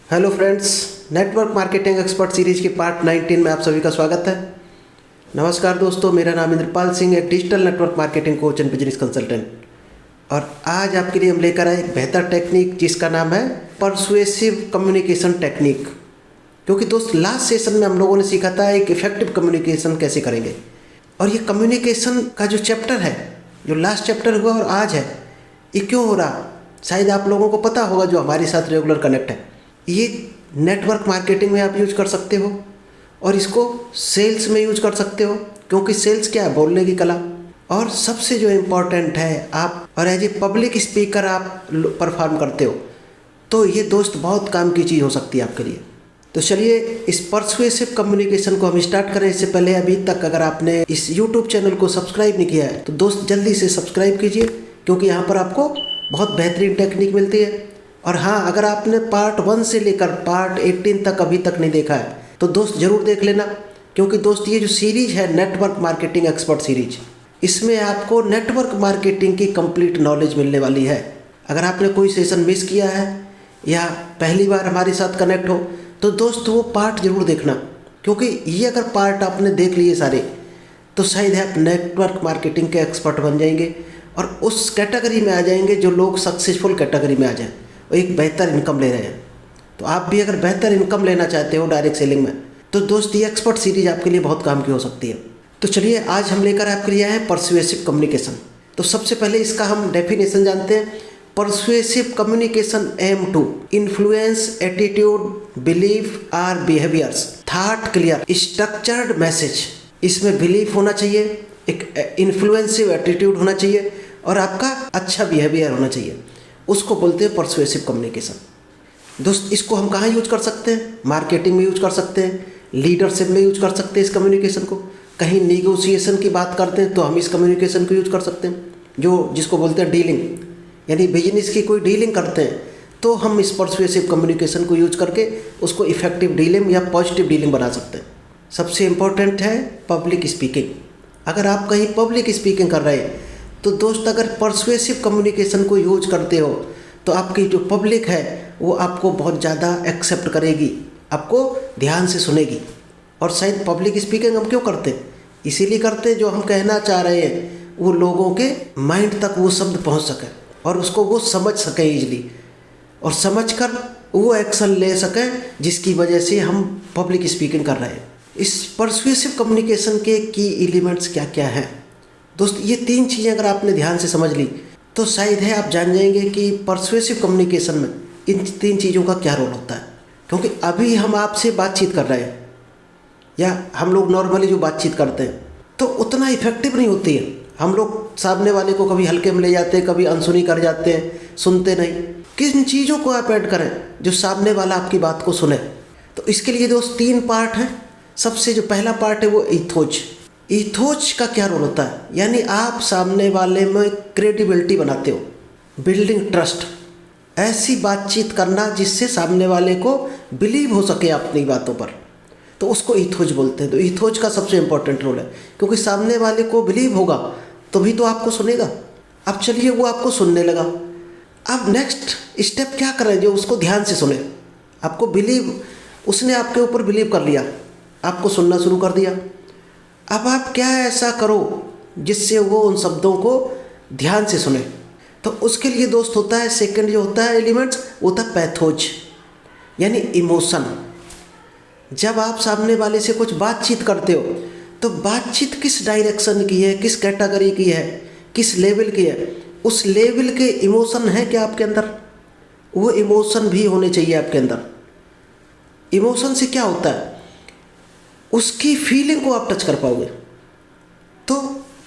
Hello friends, network marketing expert series के part 19 में आप सभी का स्वागत है। नमस्कार दोस्तों, मेरा नाम इंद्रपाल सिंह, एक digital network marketing coach and business consultant. और आज आपके लिए हम लेकर आए एक बेहतर टेक्निक जिसका नाम है परसुएसिव कम्युनिकेशन टेक्निक। क्योंकि दोस्त लास्ट सेशन में हम लोगों ने सीखा था एक इफेक्टिव कम्युनिकेशन कैसे करेंगे, और ये कम्युनिकेशन का जो चैप्टर है, जो लास्ट चैप्टर हुआ और आज है, ये क्यों हो रहा शायद आप लोगों को पता होगा जो हमारे साथ रेगुलर कनेक्ट है। ये नेटवर्क मार्केटिंग में आप यूज कर सकते हो और इसको सेल्स में यूज कर सकते हो, क्योंकि सेल्स क्या है, बोलने की कला। और सबसे जो इम्पोर्टेंट है, आप और एज ए पब्लिक स्पीकर आप परफॉर्म करते हो, तो ये दोस्त बहुत काम की चीज़ हो सकती है आपके लिए। तो चलिए इस परसुएसिव कम्युनिकेशन को हम स्टार्ट करें। इससे पहले अभी तक अगर आपने इस यूट्यूब चैनल को सब्सक्राइब नहीं किया है तो दोस्त जल्दी से सब्सक्राइब कीजिए, क्योंकि यहाँ पर आपको बहुत बेहतरीन टेक्निक मिलती है। और हाँ, अगर आपने पार्ट 1 से लेकर पार्ट 18 तक अभी तक नहीं देखा है तो दोस्त ज़रूर देख लेना, क्योंकि दोस्त ये जो सीरीज है नेटवर्क मार्केटिंग एक्सपर्ट सीरीज, इसमें आपको नेटवर्क मार्केटिंग की कंप्लीट नॉलेज मिलने वाली है। अगर आपने कोई सेशन मिस किया है या पहली बार हमारे साथ कनेक्ट हो तो दोस्त वो पार्ट ज़रूर देखना, क्योंकि ये अगर पार्ट आपने देख लिए सारे तो शायद आप नेटवर्क मार्केटिंग के एक्सपर्ट बन जाएंगे और उस कैटेगरी में आ जाएंगे जो लोग सक्सेसफुल कैटेगरी में आ जाएं और एक बेहतर इनकम ले रहे हैं। तो आप भी अगर बेहतर इनकम लेना चाहते हो डायरेक्ट सेलिंग में, तो दोस्त ये एक्सपर्ट सीरीज आपके लिए बहुत काम की हो सकती है। तो चलिए आज हम लेकर आपके लिए है परसुएसिव कम्युनिकेशन। तो सबसे पहले इसका हम डेफिनेशन जानते हैं। Persuasive communication aim to influence attitude belief or behaviours thought clear structured message. इसमें बिलीफ होना चाहिए, एक इन्फ्लुएंसिव एटीट्यूड होना चाहिए और आपका अच्छा बिहेवियर होना चाहिए। उसको बोलते हैं परसुएसिव कम्युनिकेशन। दोस्त इसको हम कहाँ यूज कर सकते हैं? मार्केटिंग में यूज कर सकते हैं, लीडरशिप में यूज कर सकते हैं इस कम्युनिकेशन को। कहीं निगोशिएशन की बात करते हैं तो हम इस कम्युनिकेशन को यूज कर सकते हैं, जो जिसको बोलते हैं डीलिंग, यानी बिजनेस की कोई डीलिंग करते हैं तो हम इस परसुएसिव कम्युनिकेशन को यूज करके उसको इफेक्टिव डीलिंग या पॉजिटिव डीलिंग बना सकते हैं। सबसे इम्पोर्टेंट है पब्लिक स्पीकिंग। अगर आप कहीं पब्लिक स्पीकिंग कर रहे हैं तो दोस्त अगर परसुएसिव कम्युनिकेशन को यूज करते हो तो आपकी जो पब्लिक है वो आपको बहुत ज़्यादा एक्सेप्ट करेगी, आपको ध्यान से सुनेगी। और शायद पब्लिक स्पीकिंग हम क्यों करते हैं? इसीलिए करते हैं जो हम कहना चाह रहे हैं वो लोगों के माइंड तक वो शब्द पहुंच सके और उसको वो समझ सकें ईजिली, और समझकर वो एक्शन ले सकें जिसकी वजह से हम पब्लिक स्पीकिंग कर रहे हैं। इस परसुएसिव कम्युनिकेशन के की एलिमेंट्स क्या क्या हैं दोस्त? ये 3 चीज़ें अगर आपने ध्यान से समझ ली तो शायद है आप जान जाएंगे कि परसुएसिव कम्युनिकेशन में इन 3 चीज़ों का क्या रोल होता है। क्योंकि अभी हम आपसे बातचीत कर रहे हैं या हम लोग नॉर्मली जो बातचीत करते हैं तो उतना इफेक्टिव नहीं होती है। हम लोग सामने वाले को कभी हल्के में ले जाते हैं, कभी अनसुनी कर जाते हैं, सुनते नहीं। किन चीज़ों को आप ऐड करें जो सामने वाला आपकी बात को सुने? तो इसके लिए दोस्त 3 पार्ट हैं। सबसे जो पहला पार्ट है वो ईथोज। ईथोज का क्या रोल होता है? यानी आप सामने वाले में क्रेडिबिलिटी बनाते हो, बिल्डिंग ट्रस्ट, ऐसी बातचीत करना जिससे सामने वाले को बिलीव हो सके अपनी बातों पर, तो उसको ईथोज बोलते हैं। तो ईथोज का सबसे इंपॉर्टेंट रोल है, क्योंकि सामने वाले को बिलीव होगा तभी तो आपको सुनेगा। अब चलिए वो आपको सुनने लगा, अब नेक्स्ट स्टेप क्या करें? जो उसको ध्यान से सुने, आपको बिलीव, उसने आपके ऊपर बिलीव कर लिया, आपको सुनना शुरू कर दिया। अब आप क्या ऐसा करो जिससे वो उन शब्दों को ध्यान से सुने? तो उसके लिए दोस्त होता है सेकंड जो होता है एलिमेंट्स, वो होता है पैथोज, यानी इमोशन। जब आप सामने वाले से कुछ बातचीत करते हो तो बातचीत किस डायरेक्शन की है, किस कैटेगरी की है, किस लेवल की है, उस लेवल के इमोशन है क्या आपके अंदर? वो इमोशन भी होने चाहिए आपके अंदर। इमोशन से क्या होता है? उसकी फीलिंग को आप टच कर पाओगे। तो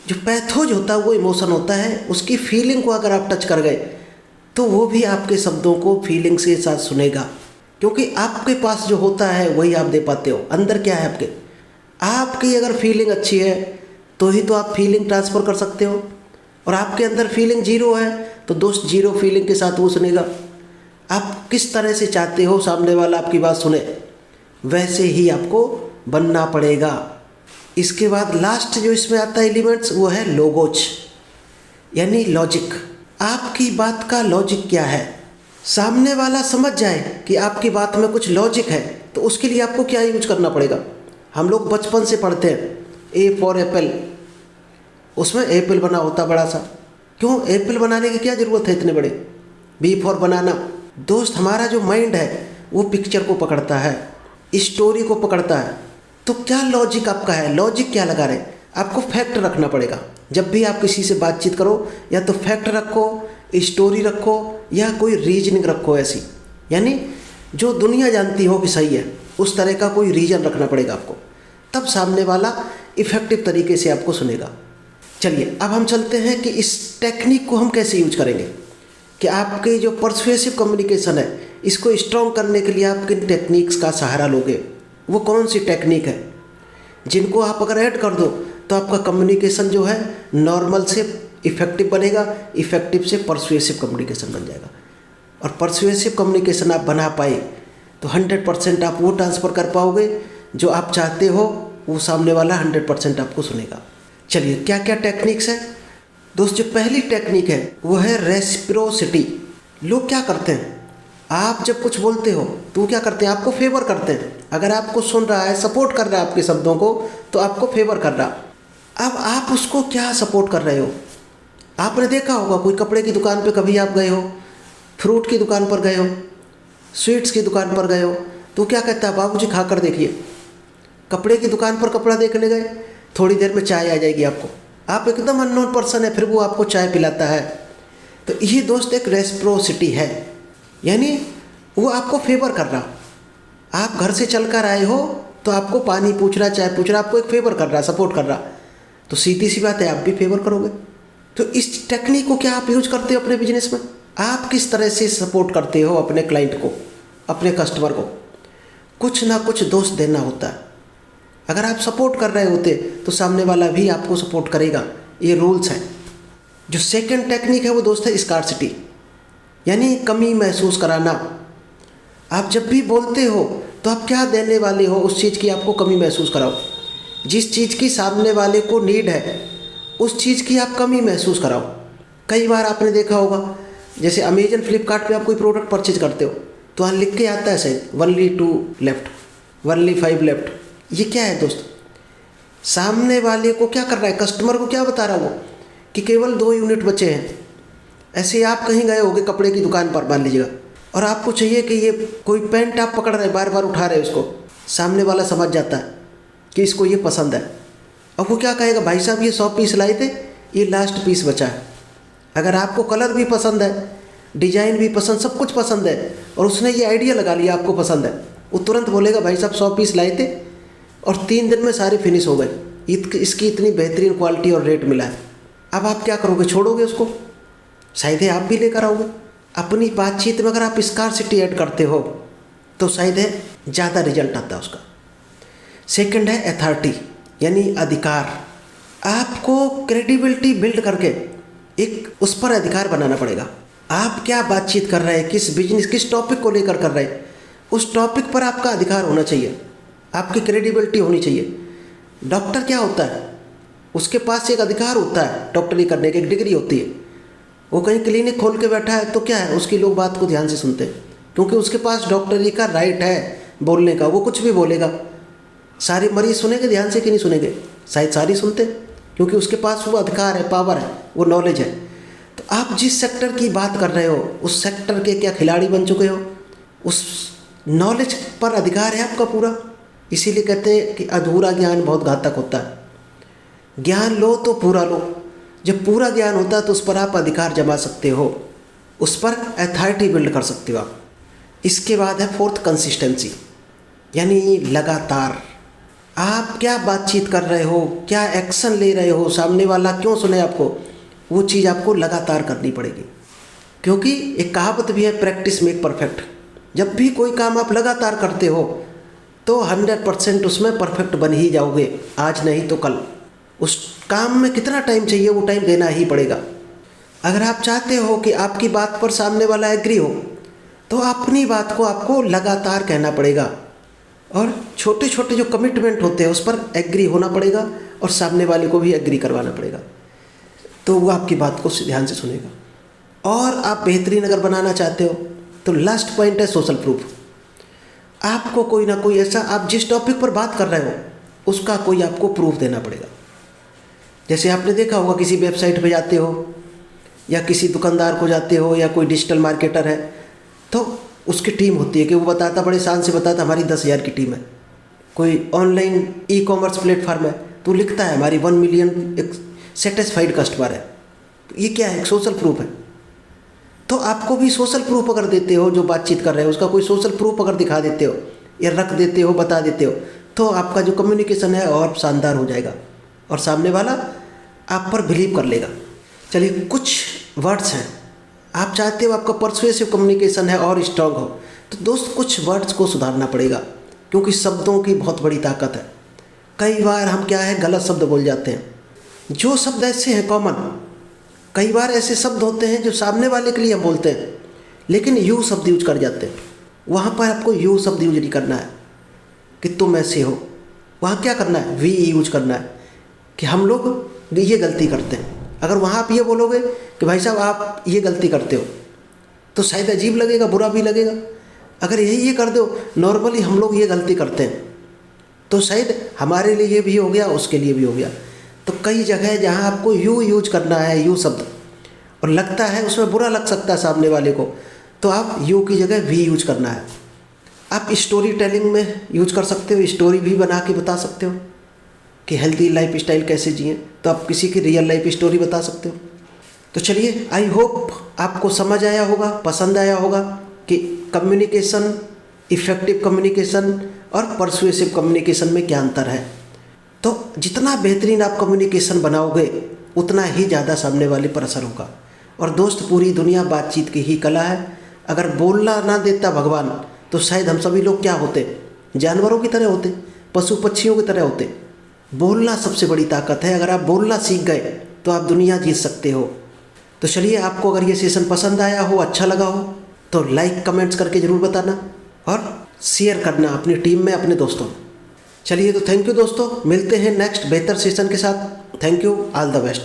जो पैथोज होता है वो इमोशन होता है, उसकी फीलिंग को अगर आप टच कर गए तो वो भी आपके शब्दों को फीलिंग से साथ सुनेगा, क्योंकि आपके पास जो होता है वही आप दे पाते हो। अंदर क्या है आपके? आपकी अगर फीलिंग अच्छी है तो ही तो आप फीलिंग ट्रांसफ़र कर सकते हो, और आपके अंदर फीलिंग जीरो है तो दोस्त जीरो फीलिंग के साथ वो सुनेगा। आप किस तरह से चाहते हो सामने वाला आपकी बात सुने, वैसे ही आपको बनना पड़ेगा। इसके बाद लास्ट जो इसमें आता है एलिमेंट्स, वो है लोगोज, यानी लॉजिक। आपकी बात का लॉजिक क्या है? सामने वाला समझ जाए कि आपकी बात में कुछ लॉजिक है, तो उसके लिए आपको क्या यूज करना पड़ेगा। हम लोग बचपन से पढ़ते हैं ए फॉर एप्पल, उसमें एप्पल बना होता बड़ा सा। क्यों एप्पल बनाने की क्या ज़रूरत है इतने बड़े। B for banana. दोस्त, हमारा जो माइंड है वो पिक्चर को पकड़ता है, स्टोरी को पकड़ता है। तो क्या लॉजिक आपका है, लॉजिक क्या लगा रहे, आपको फैक्ट रखना पड़ेगा। जब भी आप किसी से बातचीत करो, या तो फैक्ट रखो, स्टोरी रखो, या कोई रीजनिंग रखो ऐसी, यानी जो दुनिया जानती हो कि सही है, उस तरह का कोई रीजन रखना पड़ेगा आपको। तब सामने वाला इफ़ेक्टिव तरीके से आपको सुनेगा। चलिए अब हम चलते हैं कि इस टेक्निक को हम कैसे यूज करेंगे, कि आपकी जो परसुएसिव कम्युनिकेशन है इसको स्ट्रॉन्ग करने के लिए आप किन टेक्निक्स का सहारा लोगे। वो कौन सी टेक्निक है जिनको आप अगर ऐड कर दो तो आपका कम्युनिकेशन जो है नॉर्मल से इफ़ेक्टिव बनेगा, इफ़ेक्टिव से परसुएसिव कम्युनिकेशन बन जाएगा। और परसुएसिव कम्युनिकेशन आप बना पाए तो 100% आप वो ट्रांसफ़र कर पाओगे जो आप चाहते हो, वो सामने वाला 100% आपको सुनेगा। चलिए क्या क्या टेक्निक्स है दोस्त। जो पहली टेक्निक है वो है रेसिप्रोसिटी। लोग क्या करते हैं, आप जब कुछ बोलते हो तो क्या करते हैं, आपको फेवर करते हैं। अगर आपको सुन रहा है, सपोर्ट कर रहा है आपके शब्दों को, तो आपको फेवर कर रहा। अब आप उसको क्या सपोर्ट कर रहे हो। आपने देखा होगा कोई कपड़े की दुकान पे कभी आप गए हो, फ्रूट की दुकान पर गए हो, स्वीट्स की दुकान पर गए हो, तो क्या कहता है, बाबूजी खा कर देखिए। कपड़े की दुकान पर कपड़ा देखने गए, थोड़ी देर में चाय आ जाएगी आपको, आप एकदम अननोन पर्सन है, फिर वो आपको चाय पिलाता है। तो ये दोस्त एक रेसिप्रोसिटी है, यानी वो आपको फेवर कर रहा। आप घर से चल कर आए हो तो आपको पानी पूछ रहा, चाय पूछ रहा, आपको एक फेवर कर रहा, सपोर्ट कर रहा। तो सीधी सी बात है, आप भी फेवर करोगे। तो इस टेक्निक को क्या आप यूज करते हो अपने बिजनेस में। आप किस तरह से सपोर्ट करते हो अपने क्लाइंट को, अपने कस्टमर को। कुछ ना कुछ दोस्त देना होता है। अगर आप सपोर्ट कर रहे होते तो सामने वाला भी आपको सपोर्ट करेगा। ये रूल्स हैं। जो सेकंड टेक्निक है वो दोस्त है स्कार्सिटी, यानी कमी महसूस कराना। आप जब भी बोलते हो तो आप क्या देने वाले हो, उस चीज़ की आपको कमी महसूस कराओ। जिस चीज़ की सामने वाले को नीड है उस चीज़ की आप कमी महसूस कराओ। कई बार आपने देखा होगा, जैसे अमेजन फ्लिपकार्ट पे आप कोई प्रोडक्ट परचेज करते हो तो वहाँ लिख के आता है शायद only 2 लेफ्ट, only 5 लेफ्ट। ये क्या है दोस्त, सामने वाले को क्या कर रहा है, कस्टमर को क्या बता रहा है वो, कि केवल 2 यूनिट बचे हैं। ऐसे आप कहीं गए होगे कपड़े की दुकान पर मान लीजिएगा, और आपको चाहिए कि ये कोई पैंट आप पकड़ रहे, बार बार उठा रहे उसको, सामने वाला समझ जाता है कि इसको ये पसंद है। अब वो क्या कहेगा, भाई साहब ये 100 पीस लाए थे, ये लास्ट पीस बचा है। अगर आपको कलर भी पसंद है, डिजाइन भी पसंद, सब कुछ पसंद है, और उसने ये आइडिया लगा लिया आपको पसंद है, वो तुरंत बोलेगा भाई साहब 100 पीस लाए थे और 3 दिन में सारे फिनिश हो गए, इसकी इतनी बेहतरीन क्वालिटी और रेट मिला है। अब आप क्या करोगे, छोड़ोगे उसको, शायद है आप भी लेकर आओगे। अपनी बातचीत में अगर आप स्कार्सिटी ऐड करते हो तो शायद है ज़्यादा रिजल्ट आता है उसका। सेकंड है अथॉरिटी, यानी अधिकार। आपको क्रेडिबिलिटी बिल्ड करके एक उस पर अधिकार बनाना पड़ेगा। आप क्या बातचीत कर रहे हैं, किस बिजनेस, किस टॉपिक को लेकर कर रहे हैं, उस टॉपिक पर आपका अधिकार होना चाहिए, आपकी क्रेडिबिलिटी होनी चाहिए। डॉक्टर क्या होता है, उसके पास एक अधिकार होता है, डॉक्टरी करने की एक डिग्री होती है। वो कहीं क्लिनिक खोल के बैठा है तो क्या है, उसकी लोग बात को ध्यान से सुनते हैं, क्योंकि उसके पास डॉक्टरी का राइट है बोलने का। वो कुछ भी बोलेगा, सारे मरीज सुनेंगे ध्यान से कि नहीं सुनेंगे, शायद सारी सुनते, क्योंकि उसके पास वो अधिकार है, पावर है, वो नॉलेज है। तो आप जिस सेक्टर की बात कर रहे हो उस सेक्टर के क्या खिलाड़ी बन चुके हो, उस नॉलेज पर अधिकार है आपका पूरा। इसीलिए कहते हैं कि अधूरा ज्ञान बहुत घातक होता है। ज्ञान लो तो पूरा लो। जब पूरा ज्ञान होता है तो उस पर आप अधिकार जमा सकते हो, उस पर अथॉरिटी बिल्ड कर सकते हो आप। इसके बाद है फोर्थ कंसिस्टेंसी, यानी लगातार। आप क्या बातचीत कर रहे हो, क्या एक्शन ले रहे हो, सामने वाला क्यों सुने आपको, वो चीज़ आपको लगातार करनी पड़ेगी। क्योंकि एक कहावत भी है, प्रैक्टिस मेक परफेक्ट। जब भी कोई काम आप लगातार करते हो तो 100% उसमें परफेक्ट बन ही जाओगे, आज नहीं तो कल। उस काम में कितना टाइम चाहिए वो टाइम देना ही पड़ेगा। अगर आप चाहते हो कि आपकी बात पर सामने वाला एग्री हो तो अपनी बात को आपको लगातार कहना पड़ेगा, और छोटे छोटे जो कमिटमेंट होते हैं उस पर एग्री होना पड़ेगा, और सामने वाले को भी एग्री करवाना पड़ेगा, तो वो आपकी बात को ध्यान से सुनेगा। और आप बेहतरीन अगर बनाना चाहते हो तो लास्ट पॉइंट है सोशल प्रूफ। आपको कोई ना कोई ऐसा, आप जिस टॉपिक पर बात कर रहे हो उसका कोई आपको प्रूफ देना पड़ेगा। जैसे आपने देखा होगा, किसी वेबसाइट पे जाते हो या किसी दुकानदार को जाते हो या कोई डिजिटल मार्केटर है, तो उसकी टीम होती है कि वो बताता, बड़े शान से बताता हमारी 10,000 की टीम है। कोई ऑनलाइन ई कॉमर्स प्लेटफॉर्म है तो लिखता है हमारी 1 मिलियन एक सेटिस्फाइड कस्टमर है। तो ये क्या है? एक सोशल प्रूफ है। तो आपको भी सोशल प्रूफ अगर देते हो, जो बातचीत कर रहे हो उसका कोई सोशल प्रूफ अगर दिखा देते हो या रख देते हो, बता देते हो, तो आपका जो कम्युनिकेशन है और शानदार हो जाएगा और सामने वाला आप पर बिलीव कर लेगा। चलिए, कुछ वर्ड्स हैं, आप चाहते हो आपका परsuasive कम्युनिकेशन है और स्ट्रांग हो, तो दोस्त कुछ वर्ड्स को सुधारना पड़ेगा, क्योंकि शब्दों की बहुत बड़ी ताकत है। कई बार हम क्या है, गलत शब्द बोल जाते हैं। जो शब्द ऐसे हैं कॉमन, कई बार ऐसे शब्द होते हैं जो सामने वाले के लिए हम बोलते हैं, लेकिन यू शब्द यूज कर जाते हैं। वहाँ पर आपको यू शब्द यूज नहीं करना है कि तुम ऐसे हो। वहाँ क्या करना है? वी यूज करना है कि हम लोग ये गलती करते हैं। अगर वहाँ आप ये बोलोगे कि भाई साहब आप ये गलती करते हो, तो शायद अजीब लगेगा, बुरा भी लगेगा। अगर यही ये कर दो, नॉर्मली हम लोग ये गलती करते हैं, तो शायद हमारे लिए ये भी हो गया, उसके लिए भी हो गया। तो कई जगह जहाँ आपको यू यूज करना है, यू शब्द, और लगता है उसमें बुरा लग सकता है सामने वाले को, तो आप यू की जगह वी यूज करना है। आप स्टोरी टेलिंग में यूज कर सकते हो, स्टोरी भी बना के बता सकते हो कि हेल्दी लाइफ स्टाइल कैसे जिए, तो आप किसी की रियल लाइफ स्टोरी बता सकते हो। तो चलिए, आई होप आपको समझ आया होगा, पसंद आया होगा कि कम्युनिकेशन, इफ़ेक्टिव कम्युनिकेशन और परsuasive कम्युनिकेशन में क्या अंतर है। तो जितना बेहतरीन आप कम्युनिकेशन बनाओगे उतना ही ज़्यादा सामने वाले पर असर होगा। और दोस्त, पूरी दुनिया बातचीत की ही कला है। अगर बोलना ना देता भगवान, तो शायद हम सभी लोग क्या होते? जानवरों की तरह होते, पशु पक्षियों की तरह होते। बोलना सबसे बड़ी ताकत है। अगर आप बोलना सीख गए तो आप दुनिया जीत सकते हो। तो चलिए, आपको अगर ये सेशन पसंद आया हो, अच्छा लगा हो, तो लाइक कमेंट्स करके ज़रूर बताना और शेयर करना अपनी टीम में, अपने दोस्तों में। चलिए, तो थैंक यू दोस्तों, मिलते हैं नेक्स्ट बेहतर सेशन के साथ। Thank you, all the best.